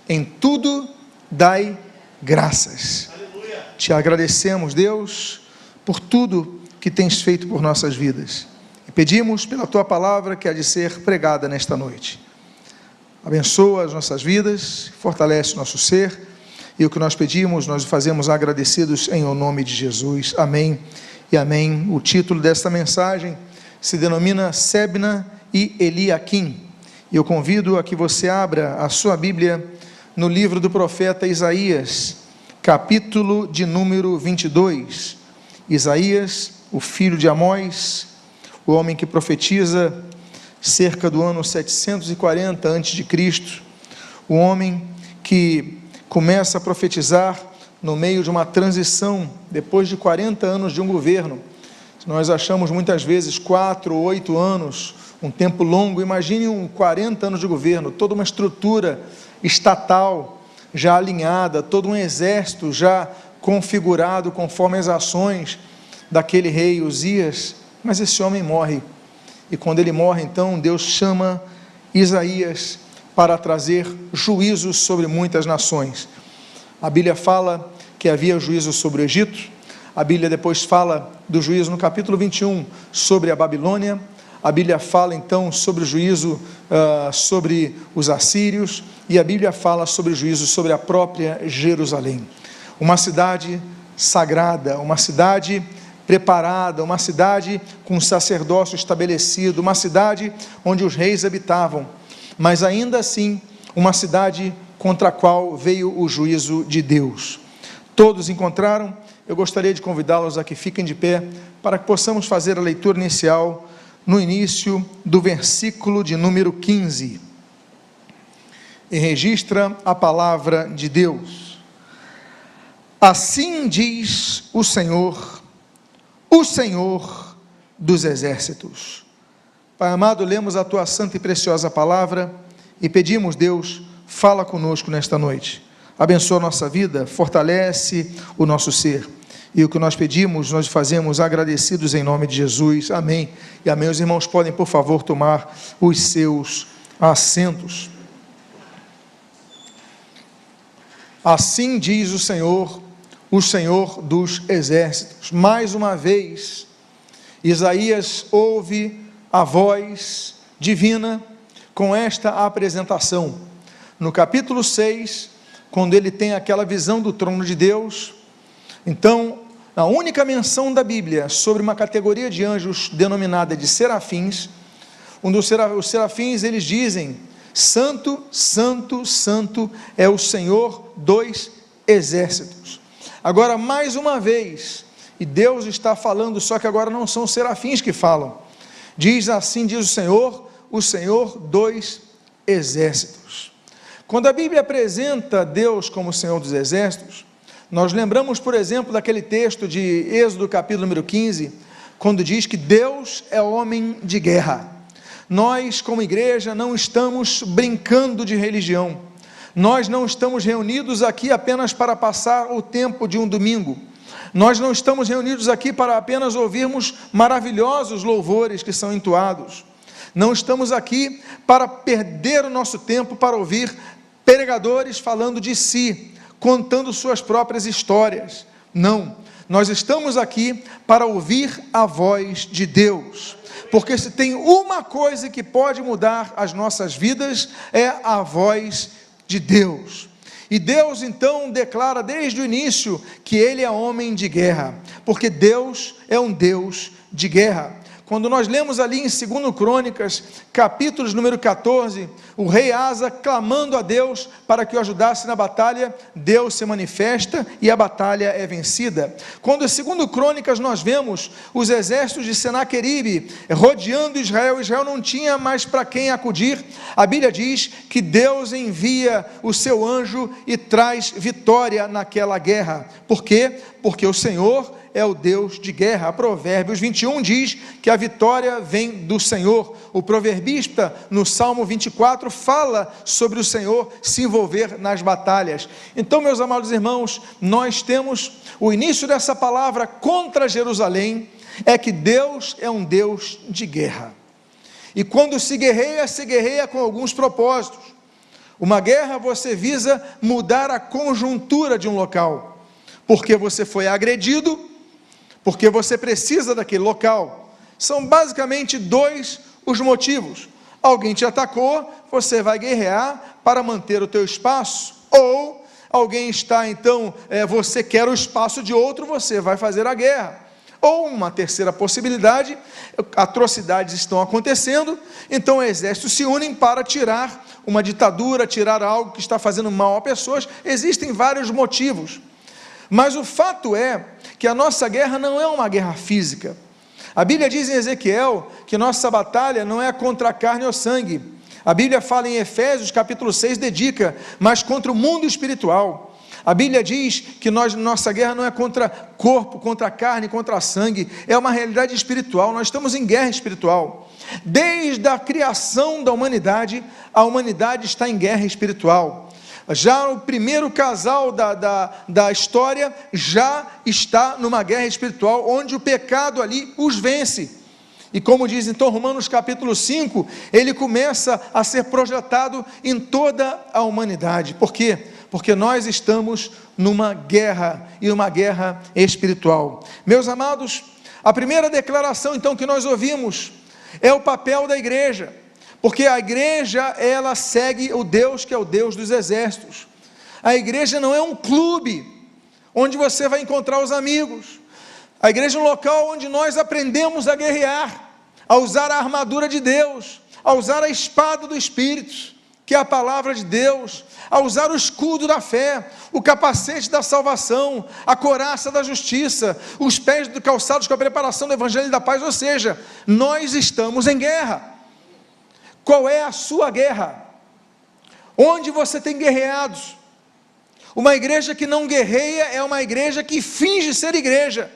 Em tudo dai graças. Aleluia. Te agradecemos, Deus, por tudo que tens feito por nossas vidas. E pedimos pela tua palavra que há de ser pregada nesta noite. Abençoa as nossas vidas, fortalece o nosso ser. E o que nós pedimos, nós fazemos agradecidos em o nome de Jesus. Amém e amém. O título desta mensagem se denomina Sebna e Eliaquim. E eu convido a que você abra a sua Bíblia no livro do profeta Isaías, capítulo de número 22. Isaías, o filho de Amós, o homem que profetiza cerca do ano 740 a.C., o homem que começa a profetizar no meio de uma transição, depois de 40 anos de um governo. Nós achamos muitas vezes 4 ou 8 anos, um tempo longo. Imagine 40 anos de governo, toda uma estrutura estatal já alinhada, todo um exército já configurado conforme as ações daquele rei Uzias. Mas esse homem morre, e quando ele morre, então Deus chama Isaías para trazer juízos sobre muitas nações. A Bíblia fala que havia juízo sobre o Egito. A Bíblia depois fala do juízo no capítulo 21 sobre a Babilônia. A Bíblia fala então sobre o juízo sobre os assírios, e a Bíblia fala sobre o juízo sobre a própria Jerusalém. Uma cidade sagrada, uma cidade preparada, uma cidade com sacerdócio estabelecido, uma cidade onde os reis habitavam, mas ainda assim uma cidade contra a qual veio o juízo de Deus. Todos encontraram? Eu gostaria de convidá-los a que fiquem de pé, para que possamos fazer a leitura inicial no início do versículo de número 15. E registra a palavra de Deus. Assim diz o Senhor dos exércitos. Pai amado, lemos a tua santa e preciosa palavra e pedimos, Deus, fala conosco nesta noite. Abençoa a nossa vida, fortalece o nosso ser. E o que nós pedimos, nós fazemos agradecidos em nome de Jesus. Amém. E amém. Os irmãos podem, por favor, tomar os seus assentos. Assim diz o Senhor dos exércitos. Mais uma vez, Isaías ouve a voz divina com esta apresentação. No capítulo 6, quando ele tem aquela visão do trono de Deus, então, a única menção da Bíblia sobre uma categoria de anjos denominada de serafins, os serafins, eles dizem: Santo, Santo, Santo é o Senhor dos exércitos. Agora, mais uma vez, e Deus está falando, só que agora não são os serafins que falam. Diz assim, diz o Senhor dos exércitos. Quando a Bíblia apresenta Deus como o Senhor dos exércitos, nós lembramos, por exemplo, daquele texto de Êxodo, capítulo número 15, quando diz que Deus é homem de guerra. Nós, como igreja, não estamos brincando de religião. Nós não estamos reunidos aqui apenas para passar o tempo de um domingo. Nós não estamos reunidos aqui para apenas ouvirmos maravilhosos louvores que são entoados. Não estamos aqui para perder o nosso tempo para ouvir pregadores falando de si, contando suas próprias histórias. Não, nós estamos aqui para ouvir a voz de Deus, porque se tem uma coisa que pode mudar as nossas vidas, é a voz de Deus. E Deus então declara desde o início que Ele é homem de guerra, porque Deus é um Deus de guerra. Quando nós lemos ali em 2 Crônicas, capítulos número 14, o rei Asa clamando a Deus para que o ajudasse na batalha, Deus se manifesta e a batalha é vencida. Quando em 2 Crônicas nós vemos os exércitos de Senaqueribe rodeando Israel, Israel não tinha mais para quem acudir, a Bíblia diz que Deus envia o seu anjo e traz vitória naquela guerra. Por quê? Porque o Senhor é o Deus de guerra. Provérbios 21 diz que a vitória vem do Senhor. O proverbista, no Salmo 24, fala sobre o Senhor se envolver nas batalhas. Então, meus amados irmãos, nós temos o início dessa palavra contra Jerusalém, é que Deus é um Deus de guerra. E quando se guerreia com alguns propósitos. Uma guerra você visa mudar a conjuntura de um local, porque você foi agredido, porque você precisa daquele local. São basicamente dois os motivos. Alguém te atacou, você vai guerrear para manter o teu espaço, ou alguém está, então, você quer o espaço de outro, você vai fazer a guerra. Ou uma terceira possibilidade, atrocidades estão acontecendo, então exércitos se unem para tirar uma ditadura, tirar algo que está fazendo mal a pessoas. Existem vários motivos, mas o fato é que a nossa guerra não é uma guerra física. A Bíblia diz em Ezequiel que nossa batalha não é contra a carne ou sangue. A Bíblia fala em Efésios capítulo 6, dedica, mas contra o mundo espiritual. A Bíblia diz que nossa guerra não é contra corpo, contra a carne, contra a sangue, é uma realidade espiritual. Nós estamos em guerra espiritual. Desde a criação da humanidade, a humanidade está em guerra espiritual. Já o primeiro casal da história já está numa guerra espiritual, onde o pecado ali os vence. E como diz então Romanos capítulo 5, ele começa a ser projetado em toda a humanidade. Por quê? Porque nós estamos numa guerra, e uma guerra espiritual. Meus amados, a primeira declaração então que nós ouvimos é o papel da igreja, porque a igreja, ela segue o Deus que é o Deus dos exércitos. A igreja não é um clube onde você vai encontrar os amigos. A igreja é um local onde nós aprendemos a guerrear, a usar a armadura de Deus, a usar a espada do Espírito, que é a palavra de Deus, a usar o escudo da fé, o capacete da salvação, a couraça da justiça, os pés calçados com a preparação do evangelho da paz. Ou seja, nós estamos em guerra. Qual é a sua guerra? Onde você tem guerreado? Uma igreja que não guerreia é uma igreja que finge ser igreja,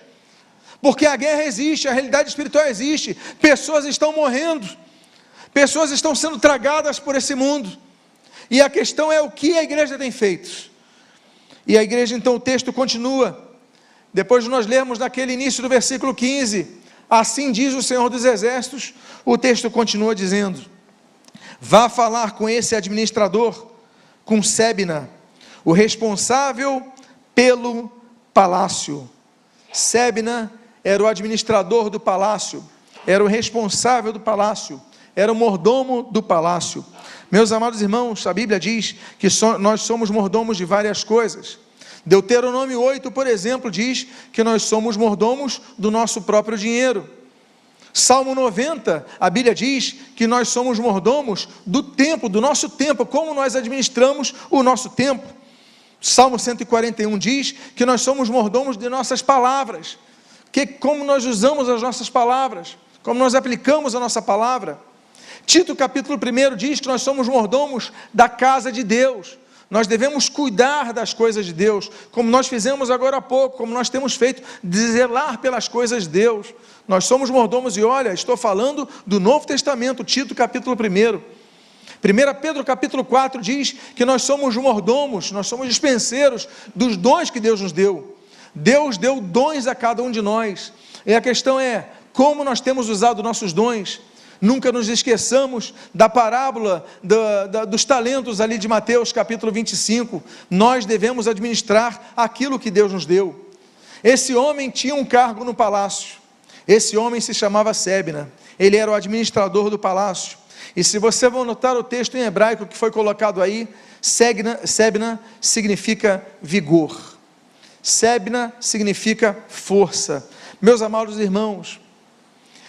porque a guerra existe, a realidade espiritual existe, pessoas estão morrendo, pessoas estão sendo tragadas por esse mundo, e a questão é o que a igreja tem feito. E a igreja, então, o texto continua, depois de nós lermos naquele início do versículo 15, assim diz o Senhor dos Exércitos, o texto continua dizendo: vá falar com esse administrador, com Sebna, o responsável pelo palácio. Sebna era o administrador do palácio, era o responsável do palácio, era o mordomo do palácio. Meus amados irmãos, a Bíblia diz que nós somos mordomos de várias coisas. Deuteronômio 8, por exemplo, diz que nós somos mordomos do nosso próprio dinheiro. Salmo 90, a Bíblia diz que nós somos mordomos do tempo, do nosso tempo, como nós administramos o nosso tempo. Salmo 141 diz que nós somos mordomos de nossas palavras, como nós usamos as nossas palavras, como nós aplicamos a nossa palavra. Tito capítulo 1 diz que nós somos mordomos da casa de Deus, nós devemos cuidar das coisas de Deus, como nós fizemos agora há pouco, como nós temos feito, de zelar pelas coisas de Deus. Nós somos mordomos, e olha, estou falando do Novo Testamento, Tito capítulo 1. 1 Pedro capítulo 4 diz que nós somos mordomos, nós somos dispenseiros dos dons que Deus nos deu. Deus deu dons a cada um de nós, e a questão é, como nós temos usado nossos dons? Nunca nos esqueçamos da parábola dos talentos ali de Mateus capítulo 25, nós devemos administrar aquilo que Deus nos deu. Esse homem tinha um cargo no palácio, esse homem se chamava Sebna, ele era o administrador do palácio, e se você for notar o texto em hebraico que foi colocado aí, Sebna significa vigor, Sebna significa força. Meus amados irmãos,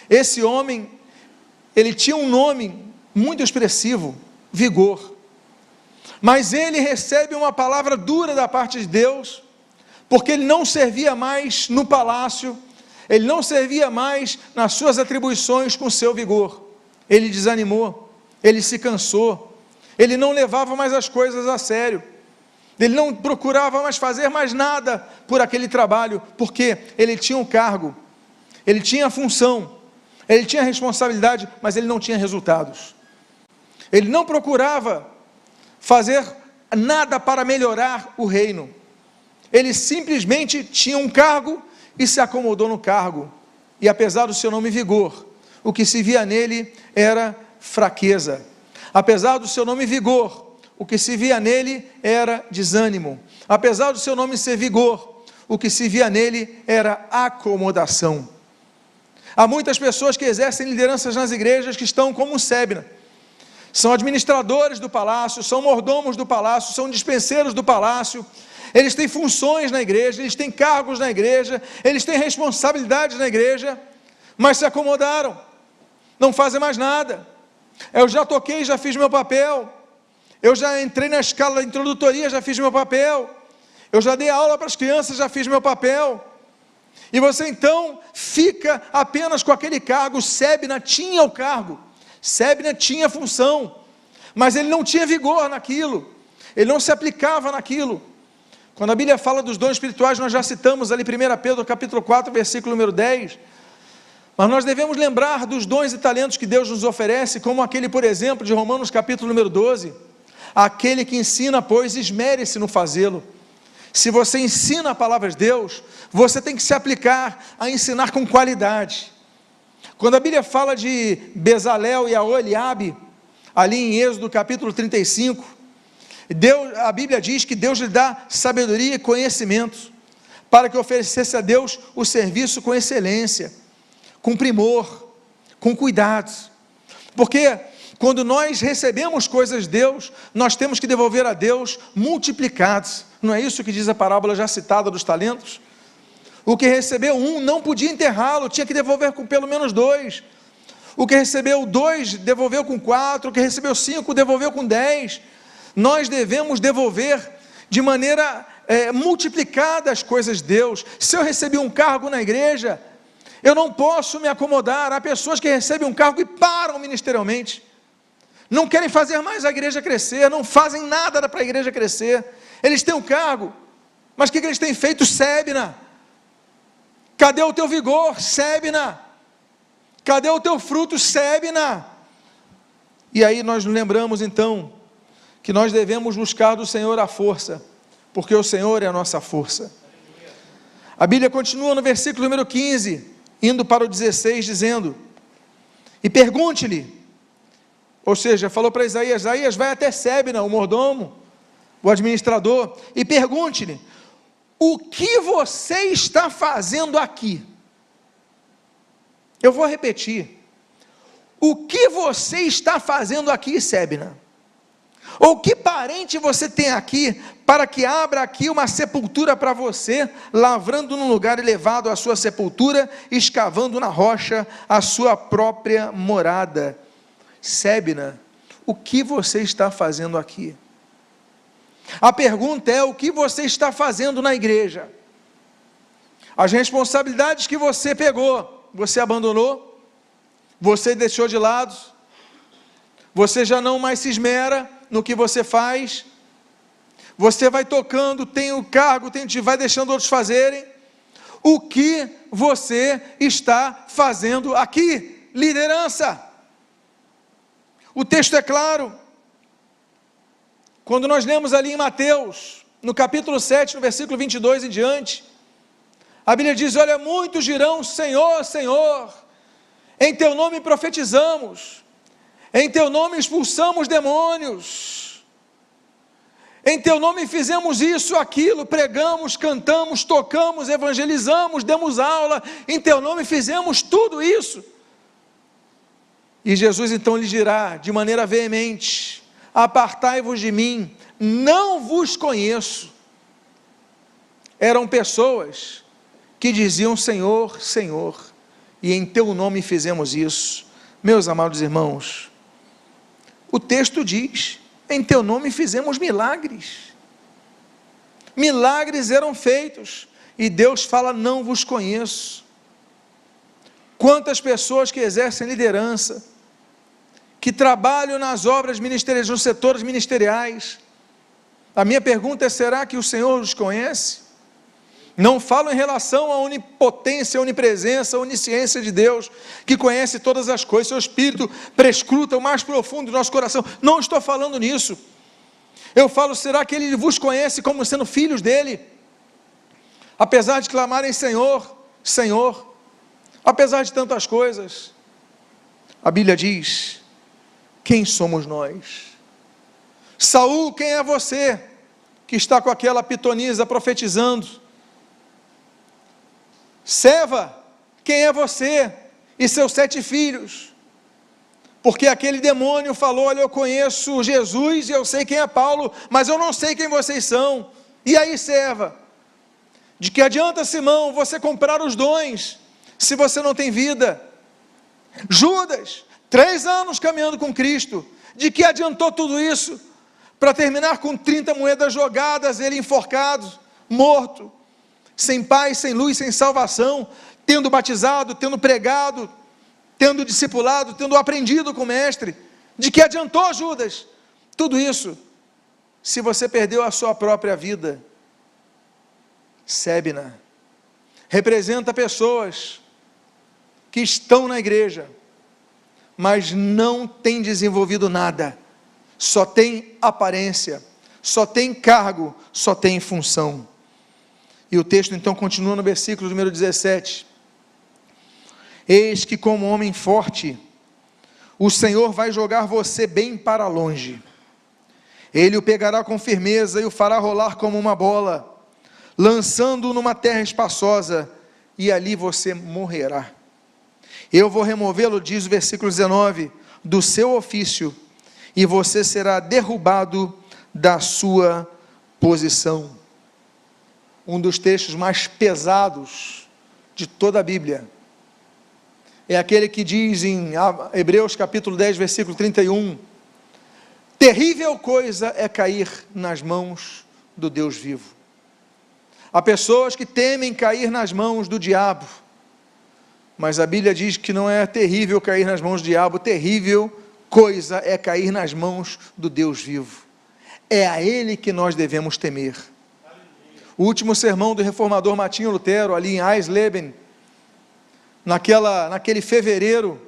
esse homem, ele tinha um nome muito expressivo, vigor, mas ele recebe uma palavra dura da parte de Deus, porque ele não servia mais no palácio, ele não servia mais nas suas atribuições com seu vigor, ele desanimou, ele se cansou, ele não levava mais as coisas a sério, ele não procurava mais fazer mais nada por aquele trabalho, porque ele tinha um cargo, ele tinha função, ele tinha responsabilidade, mas ele não tinha resultados. Ele não procurava fazer nada para melhorar o reino. Ele simplesmente tinha um cargo e se acomodou no cargo. E apesar do seu nome vigor, o que se via nele era fraqueza. Apesar do seu nome vigor, o que se via nele era desânimo. Apesar do seu nome ser vigor, o que se via nele era acomodação. Há muitas pessoas que exercem lideranças nas igrejas que estão como Sebna. São administradores do palácio, são mordomos do palácio, são dispenseiros do palácio. Eles têm funções na igreja, eles têm cargos na igreja, eles têm responsabilidades na igreja, mas se acomodaram, não fazem mais nada. Eu já toquei, já fiz meu papel. Eu já entrei na escala da introdutoria, já fiz meu papel. Eu já dei aula para as crianças, já fiz meu papel. E você então fica apenas com aquele cargo. Sebna tinha o cargo, Sebna tinha a função, mas ele não tinha vigor naquilo, ele não se aplicava naquilo. Quando a Bíblia fala dos dons espirituais, nós já citamos ali 1 Pedro capítulo 4, versículo número 10, mas nós devemos lembrar dos dons e talentos que Deus nos oferece, como aquele, por exemplo, de Romanos capítulo número 12, aquele que ensina, pois, esmere-se no fazê-lo. Se você ensina a palavra de Deus, você tem que se aplicar a ensinar com qualidade. Quando a Bíblia fala de Bezalel e Aholiabe, ali em Êxodo capítulo 35, a Bíblia diz que Deus lhe dá sabedoria e conhecimento, para que oferecesse a Deus o serviço com excelência, com primor, com cuidado, porque quando nós recebemos coisas de Deus, nós temos que devolver a Deus multiplicados. Não é isso que diz a parábola já citada dos talentos? O que recebeu um não podia enterrá-lo, tinha que devolver com pelo menos 2. O que recebeu 2, devolveu com 4. O que recebeu 5, devolveu com 10. Nós devemos devolver de maneira multiplicada as coisas de Deus. Se eu recebi um cargo na igreja, eu não posso me acomodar. Há pessoas que recebem um cargo e param ministerialmente, não querem fazer mais a igreja crescer, não fazem nada para a igreja crescer. Eles têm um cargo, mas o que eles têm feito? Sebna. Cadê o teu vigor? Sebna. Cadê o teu fruto? Sebna. E aí nós nos lembramos então, que nós devemos buscar do Senhor a força, porque o Senhor é a nossa força. A Bíblia continua no versículo número 15, indo para o 16, dizendo, e pergunte-lhe, ou seja, falou para Isaías, Isaías vai até Sebna, o mordomo, o administrador, e pergunte-lhe, o que você está fazendo aqui? Eu vou repetir, o que você está fazendo aqui, Sebna? Ou que parente você tem aqui, para que abra aqui uma sepultura para você, lavrando num lugar elevado a sua sepultura, escavando na rocha a sua própria morada? Sebna, o que você está fazendo aqui? A pergunta é, o que você está fazendo na igreja? As responsabilidades que você pegou, você abandonou? Você deixou de lado? Você já não mais se esmera no que você faz? Você vai tocando, tem o cargo, vai deixando outros fazerem? O que você está fazendo aqui? Liderança. O texto é claro. Quando nós lemos ali em Mateus, no capítulo 7, no versículo 22 em diante, a Bíblia diz, olha, muitos dirão, Senhor, Senhor, em teu nome profetizamos, em teu nome expulsamos demônios, em teu nome fizemos isso, aquilo, pregamos, cantamos, tocamos, evangelizamos, demos aula, em teu nome fizemos tudo isso. E Jesus então lhe dirá, de maneira veemente, apartai-vos de mim, não vos conheço. Eram pessoas que diziam, Senhor, Senhor, e em teu nome fizemos isso. Meus amados irmãos, o texto diz, em teu nome fizemos milagres. Milagres eram feitos, e Deus fala, não vos conheço. Quantas pessoas que exercem liderança, que trabalham nas obras ministeriais, nos setores ministeriais, a minha pergunta é, será que o Senhor os conhece? Não falo em relação à onipotência, à onipresença, à onisciência de Deus, que conhece todas as coisas, seu Espírito prescruta o mais profundo do nosso coração, não estou falando nisso. Eu falo, será que Ele vos conhece como sendo filhos dEle? Apesar de clamarem Senhor, Senhor, apesar de tantas coisas, a Bíblia diz, quem somos nós? Saul, quem é você que está com aquela pitonisa profetizando? Seva, quem é você e seus 7 filhos? Porque aquele demônio falou: olha, eu conheço Jesus e eu sei quem é Paulo, mas eu não sei quem vocês são. E aí, Seva, de que adianta, Simão, você comprar os dons, se você não tem vida? Judas, 3 anos caminhando com Cristo, de que adiantou tudo isso, para terminar com 30 moedas jogadas, ele enforcado, morto, sem paz, sem luz, sem salvação, tendo batizado, tendo pregado, tendo discipulado, tendo aprendido com o mestre? De que adiantou, Judas, tudo isso, se você perdeu a sua própria vida? Sebna representa pessoas que estão na igreja, mas não têm desenvolvido nada, só tem aparência, só tem cargo, só tem função. E o texto então continua no versículo número 17: eis que como homem forte, o Senhor vai jogar você bem para longe, ele o pegará com firmeza e o fará rolar como uma bola, lançando-o numa terra espaçosa, e ali você morrerá. Eu vou removê-lo, diz o versículo 19, do seu ofício, e você será derrubado da sua posição. Um dos textos mais pesados de toda a Bíblia é aquele que diz em Hebreus capítulo 10, versículo 31, terrível coisa é cair nas mãos do Deus vivo. Há pessoas que temem cair nas mãos do diabo, mas a Bíblia diz que não é terrível cair nas mãos do diabo, terrível coisa é cair nas mãos do Deus vivo. É a Ele que nós devemos temer. O último sermão do reformador Martinho Lutero, ali em Eisleben, naquele fevereiro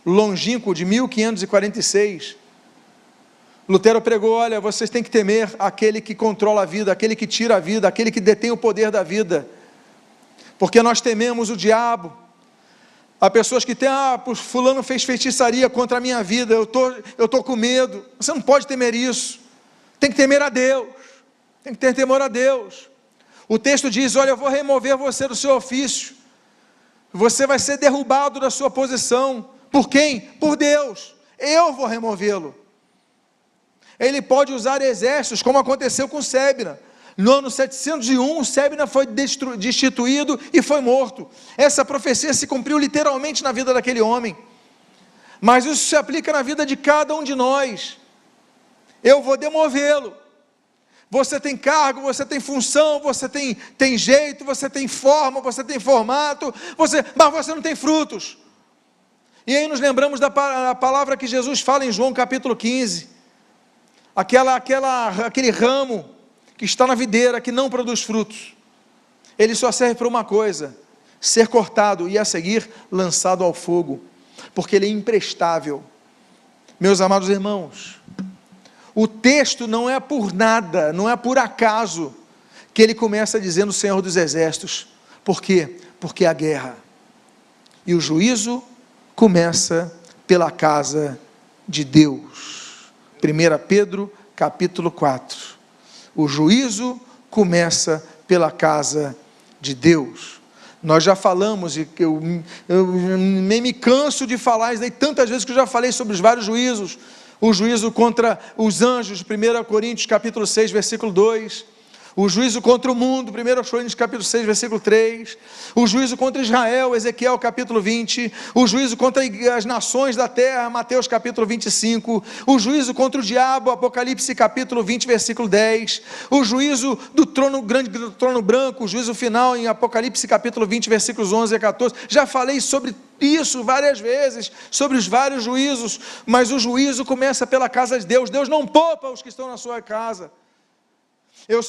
longínquo de 1546, Lutero pregou: olha, vocês têm que temer aquele que controla a vida, aquele que tira a vida, aquele que detém o poder da vida, porque nós tememos o diabo. Há pessoas que têm: fulano fez feitiçaria contra a minha vida, eu estou com medo. Você não pode temer isso, tem que temer a Deus, tem que ter temor a Deus. O texto diz: olha, eu vou remover você do seu ofício, você vai ser derrubado da sua posição. Por quem? Por Deus. Eu vou removê-lo. Ele pode usar exércitos, como aconteceu com Sebna. No ano 701, Sebna foi destituído e foi morto. Essa profecia se cumpriu literalmente na vida daquele homem, mas isso se aplica na vida de cada um de nós. Eu vou demovê-lo. Você tem cargo, você tem função, você tem jeito, você tem forma, você tem formato, mas você não tem frutos. E aí nos lembramos da palavra que Jesus fala em João capítulo 15, aquele ramo que está na videira, que não produz frutos, ele só serve para uma coisa: ser cortado e a seguir lançado ao fogo, porque ele é imprestável. Meus amados irmãos, o texto não é por nada, não é por acaso que ele começa dizendo: Senhor dos Exércitos. Por quê? Porque há guerra, e o juízo começa pela casa de Deus. 1 Pedro capítulo 4, o juízo começa pela casa de Deus. Nós já falamos, e eu nem me canso de falar isso daí tantas vezes, que eu já falei sobre os vários juízos. O juízo contra os anjos, 1 Coríntios capítulo 6, versículo 2, o juízo contra o mundo, 1 Coríntios capítulo 6, versículo 3, o juízo contra Israel, Ezequiel capítulo 20, o juízo contra as nações da terra, Mateus capítulo 25, o juízo contra o diabo, Apocalipse capítulo 20, versículo 10, o juízo do trono grande, do trono branco, o juízo final em Apocalipse capítulo 20, versículos 11 a 14, já falei sobre isso várias vezes, sobre os vários juízos, mas o juízo começa pela casa de Deus. Deus não poupa os que estão na sua casa.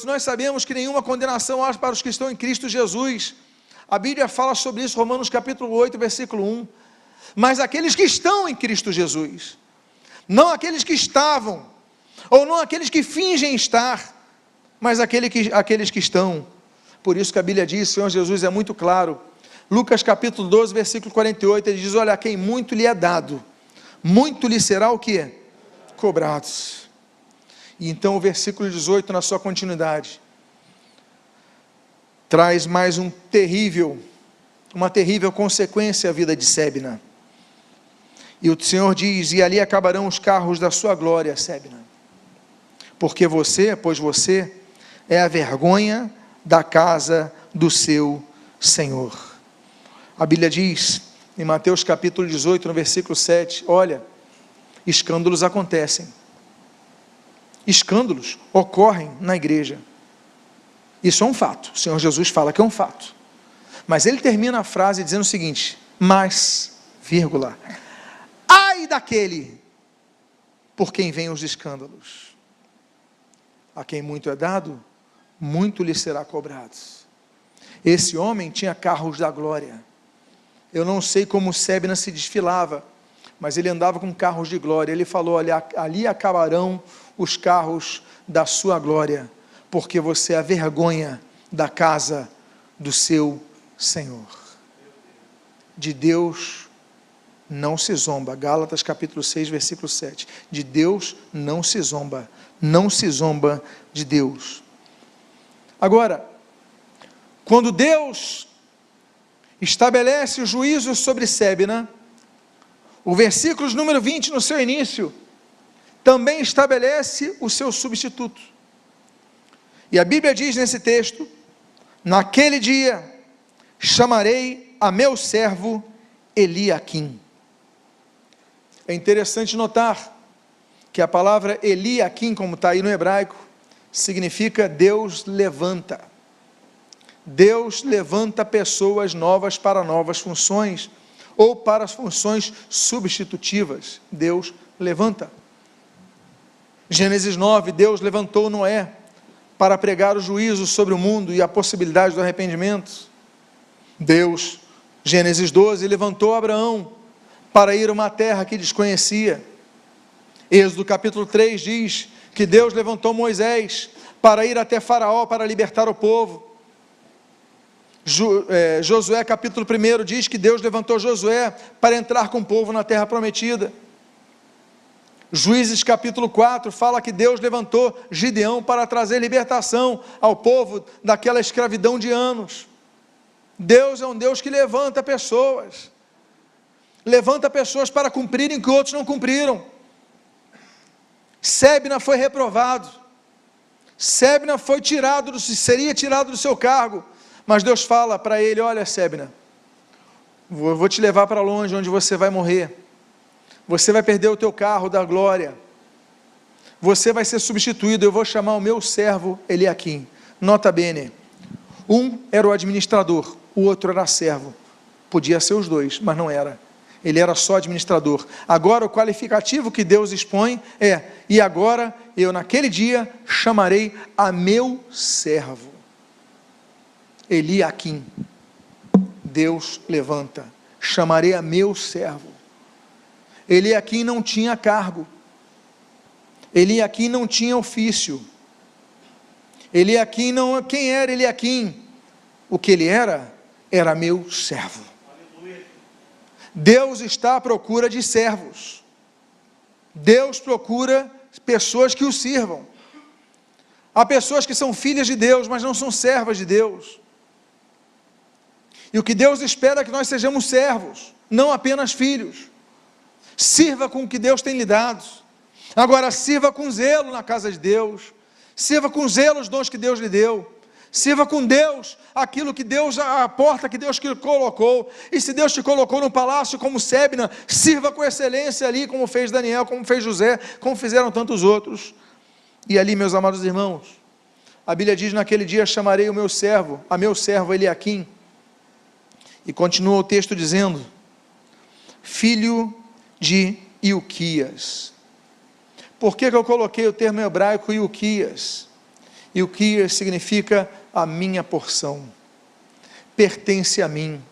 Nós sabemos que nenhuma condenação há para os que estão em Cristo Jesus. A Bíblia fala sobre isso, Romanos capítulo 8, versículo 1. Mas aqueles que estão em Cristo Jesus, não aqueles que estavam, ou não aqueles que fingem estar, mas aqueles que estão. Por isso que a Bíblia diz, o Senhor Jesus é muito claro. Lucas capítulo 12, versículo 48, ele diz: olha, a quem muito lhe é dado, muito lhe será o quê? Cobrado. E então o versículo 18, na sua continuidade, traz mais uma terrível consequência à vida de Sébina. E o Senhor diz: e ali acabarão os carros da sua glória, Sébina, pois você é a vergonha da casa do seu Senhor. A Bíblia diz, em Mateus capítulo 18, no versículo 7, olha, escândalos acontecem, escândalos ocorrem na igreja, isso é um fato, o Senhor Jesus fala que é um fato, mas ele termina a frase dizendo o seguinte: mas, vírgula, ai daquele por quem vêm os escândalos, a quem muito é dado, muito lhe será cobrado. Esse homem tinha carros da glória, eu não sei como Sébina se desfilava, mas ele andava com carros de glória. Ele falou: olha, ali acabarão os carros da sua glória, porque você é a vergonha da casa do seu Senhor. De Deus não se zomba. Gálatas capítulo 6, versículo 7. De Deus não se zomba. Não se zomba de Deus. Agora, quando Deus estabelece o juízo sobre Sébina, o versículo número 20, no seu início, também estabelece o seu substituto. E a Bíblia diz nesse texto: naquele dia chamarei a meu servo Eliaquim. É interessante notar que a palavra Eliaquim, como está aí no hebraico, significa Deus levanta. Deus levanta pessoas novas para novas funções, ou para as funções substitutivas. Deus levanta. Gênesis 9, Deus levantou Noé para pregar o juízo sobre o mundo e a possibilidade do arrependimento. Deus, Gênesis 12, levantou Abraão para ir a uma terra que desconhecia. Êxodo capítulo 3 diz que Deus levantou Moisés para ir até Faraó para libertar o povo. Josué capítulo 1 diz que Deus levantou Josué para entrar com o povo na terra prometida. Juízes capítulo 4 fala que Deus levantou Gideão para trazer libertação ao povo daquela escravidão de anos. Deus é um Deus que levanta pessoas para cumprirem o que outros não cumpriram. Sébina foi reprovado, Sébina seria tirado do seu cargo, mas Deus fala para ele: olha, Sébina, vou te levar para longe, onde você vai morrer, você vai perder o teu carro da glória, você vai ser substituído, eu vou chamar o meu servo Eliaquim. Nota bene, um era o administrador, o outro era servo, podia ser os dois, mas não era, ele era só administrador. Agora o qualificativo que Deus expõe é: e agora eu naquele dia chamarei a meu servo Eliaquim. Deus levanta, chamarei a meu servo. Eliaquim não tinha cargo, Eliaquim não tinha ofício, Eliaquim não, quem era Eliaquim? O que ele era meu servo. Deus está à procura de servos, Deus procura pessoas que o sirvam. Há pessoas que são filhas de Deus, mas não são servas de Deus. E o que Deus espera é que nós sejamos servos, não apenas filhos. Sirva com o que Deus tem lhe dado. Agora, sirva com zelo na casa de Deus, sirva com zelo os dons que Deus lhe deu, sirva com Deus aquilo que Deus, a porta que Deus colocou. E se Deus te colocou no palácio como Sébina, sirva com excelência ali, como fez Daniel, como fez José, como fizeram tantos outros. E ali, meus amados irmãos, a Bíblia diz: naquele dia chamarei a meu servo Eliaquim. E continua o texto dizendo: filho de Ilquias. Por que eu coloquei o termo hebraico Ilquias? Ilquias significa a minha porção, pertence a mim,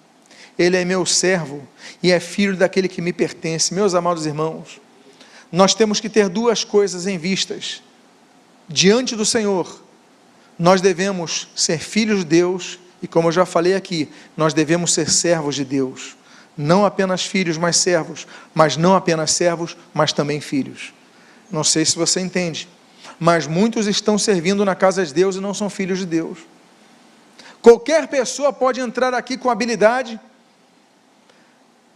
ele é meu servo e é filho daquele que me pertence. Meus amados irmãos, nós temos que ter duas coisas em vistas. Diante do Senhor, nós devemos ser filhos de Deus, e como eu já falei aqui, nós devemos ser servos de Deus. Não apenas filhos, mas servos. Mas não apenas servos, mas também filhos. Não sei se você entende, mas muitos estão servindo na casa de Deus e não são filhos de Deus. Qualquer pessoa pode entrar aqui com habilidade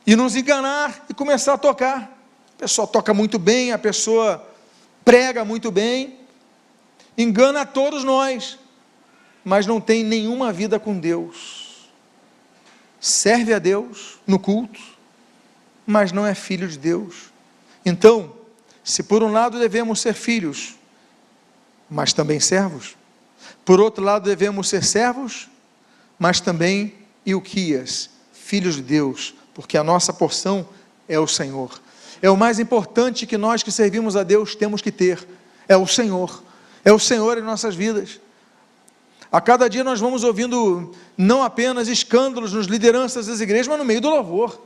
e nos enganar e começar a tocar. A pessoa toca muito bem, a pessoa prega muito bem, engana a todos nós, mas não tem nenhuma vida com Deus. Serve a Deus no culto, mas não é filho de Deus. Então, se por um lado devemos ser filhos, mas também servos, por outro lado devemos ser servos, mas também Ilquias, filhos de Deus, porque a nossa porção é o Senhor. É o mais importante que nós que servimos a Deus temos que ter, é o Senhor em nossas vidas. A cada dia nós vamos ouvindo não apenas escândalos nas lideranças das igrejas, mas no meio do louvor.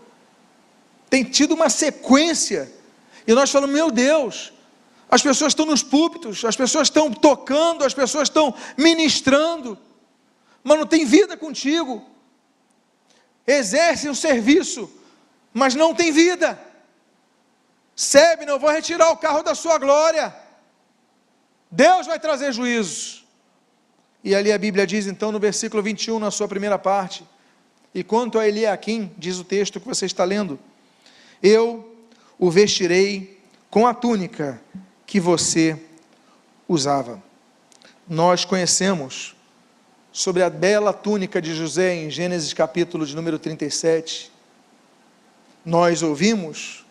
Tem tido uma sequência, e nós falamos, meu Deus, as pessoas estão nos púlpitos, as pessoas estão tocando, as pessoas estão ministrando, mas não tem vida contigo, exercem o serviço, mas não tem vida. Sebna, eu vou retirar o carro da sua glória, Deus vai trazer juízo. E ali a Bíblia diz então no versículo 21, na sua primeira parte, e quanto a Eliaquim, diz o texto que você está lendo, eu o vestirei com a túnica que você usava. Nós conhecemos sobre a bela túnica de José em Gênesis capítulo de número 37, nós ouvimos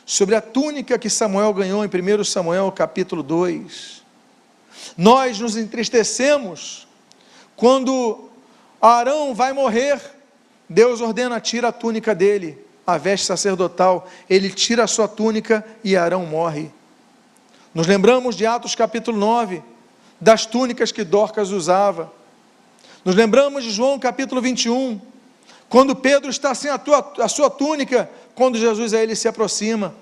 sobre a túnica que Samuel ganhou em 1 Samuel capítulo 2, nós nos entristecemos quando Arão vai morrer, Deus ordena, tira a túnica dele, a veste sacerdotal, ele tira a sua túnica e Arão morre. Nos lembramos de Atos capítulo 9, das túnicas que Dorcas usava. Nos lembramos de João capítulo 21, quando Pedro está sem a sua túnica, quando Jesus a ele se aproxima.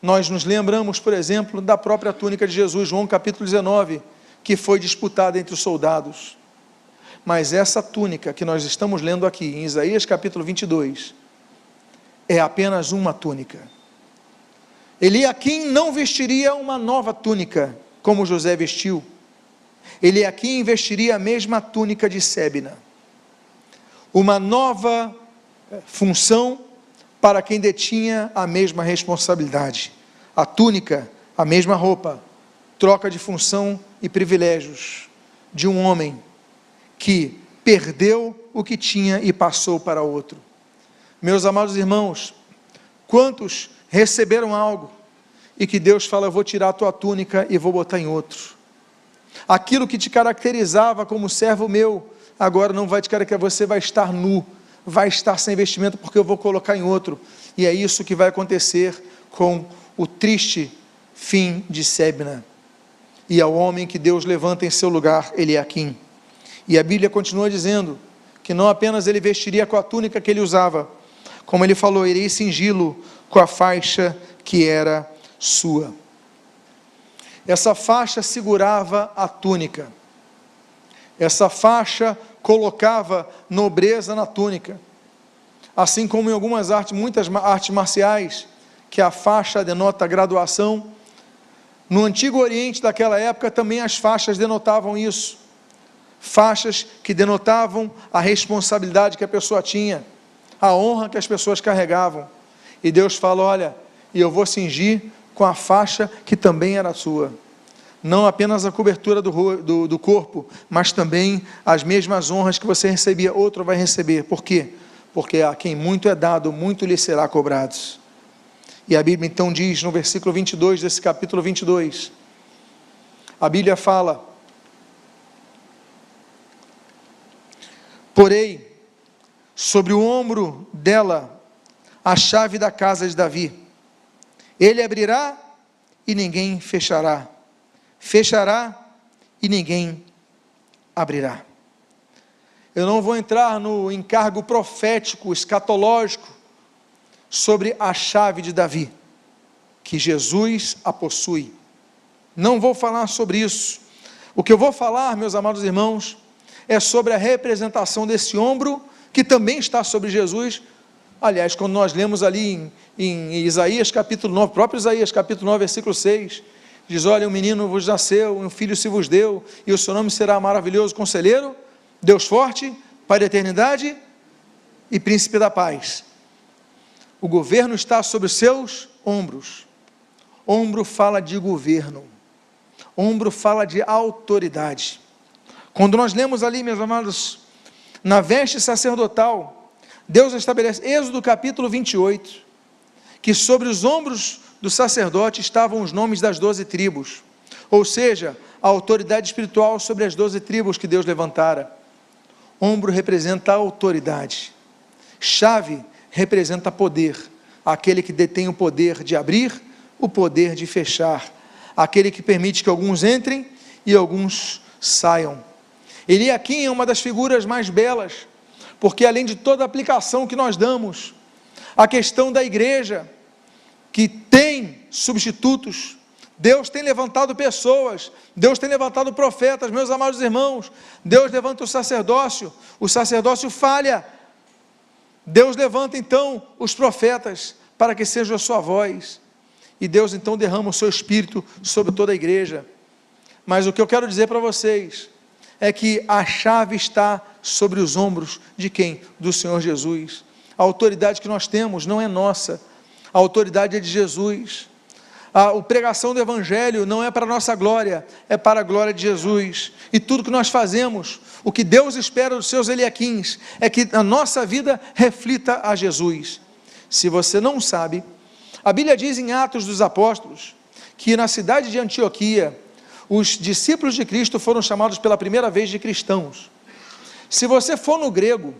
Nós nos lembramos, por exemplo, da própria túnica de Jesus, João capítulo 19, que foi disputada entre os soldados. Mas essa túnica que nós estamos lendo aqui, em Isaías capítulo 22, é apenas uma túnica. Eliaquim não vestiria uma nova túnica, como José vestiu. Eliaquim vestiria a mesma túnica de Sebna. Uma nova função para quem detinha a mesma responsabilidade. A túnica, a mesma roupa, troca de função e privilégios de um homem que perdeu o que tinha e passou para outro. Meus amados irmãos, quantos receberam algo e que Deus fala, eu vou tirar a tua túnica e vou botar em outro. Aquilo que te caracterizava como servo meu, agora não vai te caracterizar, você vai estar nu, vai estar sem vestimento, porque eu vou colocar em outro. E é isso que vai acontecer com o triste fim de Sebna, e ao homem que Deus levanta em seu lugar, Eliaquim. E a Bíblia continua dizendo, que não apenas ele vestiria com a túnica que ele usava, como ele falou, irei cingi-lo com a faixa que era sua. Essa faixa segurava a túnica, essa faixa colocava nobreza na túnica, assim como em algumas artes, muitas artes marciais, que a faixa denota graduação. No Antigo Oriente daquela época também as faixas denotavam isso, faixas que denotavam a responsabilidade que a pessoa tinha, a honra que as pessoas carregavam. E Deus fala, olha, e eu vou cingir com a faixa que também era sua, não apenas a cobertura do corpo, mas também as mesmas honras que você recebia, outro vai receber. Por quê? Porque a quem muito é dado, muito lhe será cobrado. E a Bíblia então diz, no versículo 22 desse capítulo 22, a Bíblia fala, porém, sobre o ombro dela, a chave da casa de Davi, ele abrirá e ninguém fechará, fechará e ninguém abrirá. Eu não vou entrar no encargo profético, escatológico, sobre a chave de Davi, que Jesus a possui. Não vou falar sobre isso. O que eu vou falar, meus amados irmãos, é sobre a representação desse ombro, que também está sobre Jesus. Aliás, quando nós lemos ali em Isaías capítulo 9, próprio Isaías capítulo 9, versículo 6, diz: olha, um menino vos nasceu, um filho se vos deu, e o seu nome será maravilhoso Conselheiro, Deus forte, Pai da eternidade e Príncipe da paz. O governo está sobre os seus ombros. Ombro fala de governo, ombro fala de autoridade. Quando nós lemos ali, meus amados, na veste sacerdotal, Deus estabelece, Êxodo capítulo 28, que sobre os ombros do sacerdote estavam os nomes das 12 tribos, ou seja, a autoridade espiritual sobre as 12 tribos que Deus levantara. Ombro representa a autoridade, chave representa poder, aquele que detém o poder de abrir, o poder de fechar, aquele que permite que alguns entrem e alguns saiam. Eliaquim é uma das figuras mais belas, porque além de toda a aplicação que nós damos, a questão da igreja, que tem substitutos, Deus tem levantado pessoas, Deus tem levantado profetas, meus amados irmãos, Deus levanta o sacerdócio falha, Deus levanta então os profetas, para que seja a sua voz, e Deus então derrama o seu Espírito sobre toda a igreja. Mas o que eu quero dizer para vocês, é que a chave está sobre os ombros de quem? Do Senhor Jesus. A autoridade que nós temos não é nossa, a autoridade é de Jesus. A pregação do Evangelho não é para a nossa glória, é para a glória de Jesus. E tudo que nós fazemos, o que Deus espera dos seus Eliaquins, é que a nossa vida reflita a Jesus. Se você não sabe, a Bíblia diz em Atos dos Apóstolos, que na cidade de Antioquia, os discípulos de Cristo foram chamados pela primeira vez de cristãos. Se você for no grego,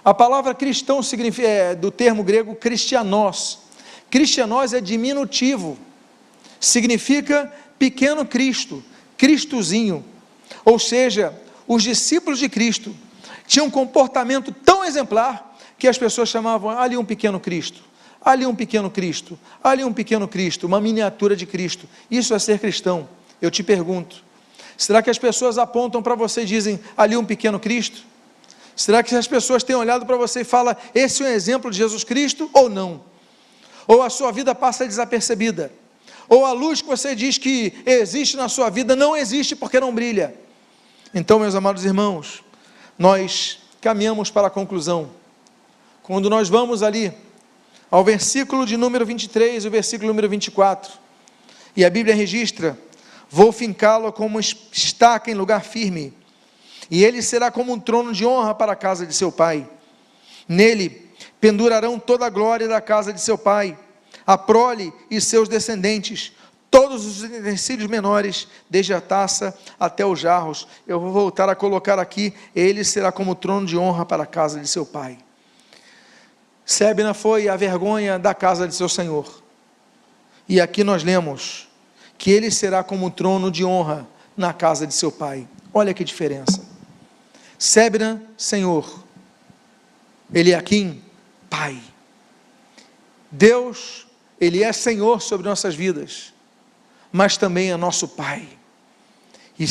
a palavra cristão significa, do termo grego cristianós. Cristianós é diminutivo, significa pequeno Cristo, Cristozinho. Ou seja, os discípulos de Cristo tinham um comportamento tão exemplar, que as pessoas chamavam ali um pequeno Cristo, ali um pequeno Cristo, ali um pequeno Cristo, uma miniatura de Cristo. Isso é ser cristão. Eu te pergunto, será que as pessoas apontam para você e dizem, ali um pequeno Cristo? Será que as pessoas têm olhado para você e falam, esse é um exemplo de Jesus Cristo ou não? Ou a sua vida passa desapercebida? Ou a luz que você diz que existe na sua vida não existe porque não brilha? Então, meus amados irmãos, nós caminhamos para a conclusão. Quando nós vamos ali ao versículo de número 23 e o versículo número 24, e a Bíblia registra, vou fincá-lo como estaca em lugar firme, e ele será como um trono de honra para a casa de seu pai. Nele pendurarão toda a glória da casa de seu pai, a prole e seus descendentes, todos os utensílios menores, desde a taça até os jarros. Eu vou voltar a colocar aqui, ele será como trono de honra para a casa de seu pai. Sebna foi a vergonha da casa de seu senhor, e aqui nós lemos, que ele será como um trono de honra na casa de seu pai. Olha que diferença. Sebna, Senhor. Eliaquim, Pai. Deus, Ele é Senhor sobre nossas vidas, mas também é nosso Pai. E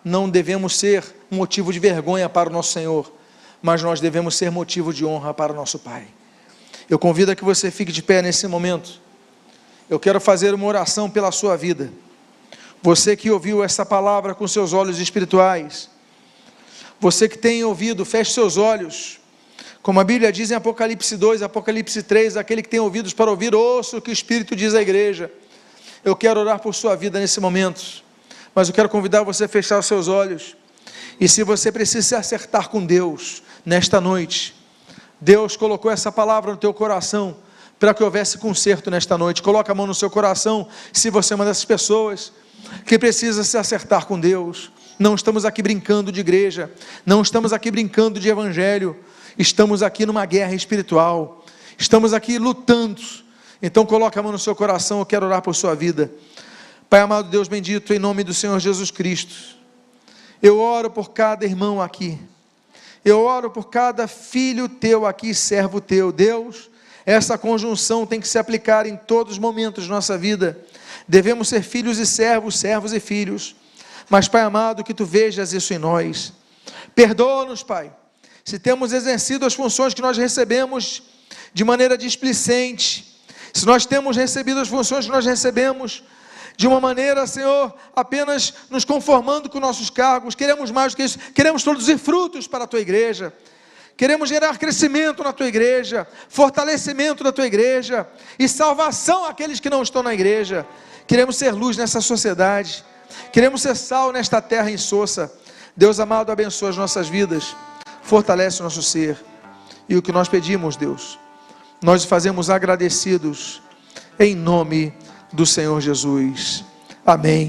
não devemos ser motivo de vergonha para o nosso Senhor, mas nós devemos ser motivo de honra para o nosso Pai. Eu convido a que você fique de pé nesse momento. Eu quero fazer uma oração pela sua vida. Você que ouviu essa palavra com seus olhos espirituais, você que tem ouvido, feche seus olhos, como a Bíblia diz em Apocalipse 2, Apocalipse 3, aquele que tem ouvidos para ouvir, ouça o que o Espírito diz à igreja. Eu quero orar por sua vida nesse momento, mas eu quero convidar você a fechar os seus olhos, e se você precisa se acertar com Deus, nesta noite, Deus colocou essa palavra no teu coração, para que houvesse conserto nesta noite. Coloca a mão no seu coração, se você é uma dessas pessoas, que precisa se acertar com Deus. Não estamos aqui brincando de igreja, não estamos aqui brincando de evangelho, estamos aqui numa guerra espiritual, estamos aqui lutando. Então coloca a mão no seu coração, eu quero orar por sua vida. Pai amado, Deus bendito, em nome do Senhor Jesus Cristo, eu oro por cada irmão aqui, eu oro por cada filho teu aqui, servo teu. Deus, essa conjunção tem que se aplicar em todos os momentos de nossa vida. Devemos ser filhos e servos, servos e filhos, mas Pai amado, que Tu vejas isso em nós. Perdoa-nos, Pai, se temos exercido as funções que nós recebemos de maneira displicente, se nós temos recebido as funções que nós recebemos de uma maneira, Senhor, apenas nos conformando com nossos cargos. Queremos mais do que isso, queremos produzir frutos para a Tua igreja, queremos gerar crescimento na Tua igreja, fortalecimento da Tua igreja, e salvação àqueles que não estão na igreja. Queremos ser luz nessa sociedade, queremos ser sal nesta terra insossa. Deus amado, abençoa as nossas vidas, fortalece o nosso ser, e o que nós pedimos, Deus, nós fazemos agradecidos, em nome do Senhor Jesus. Amém.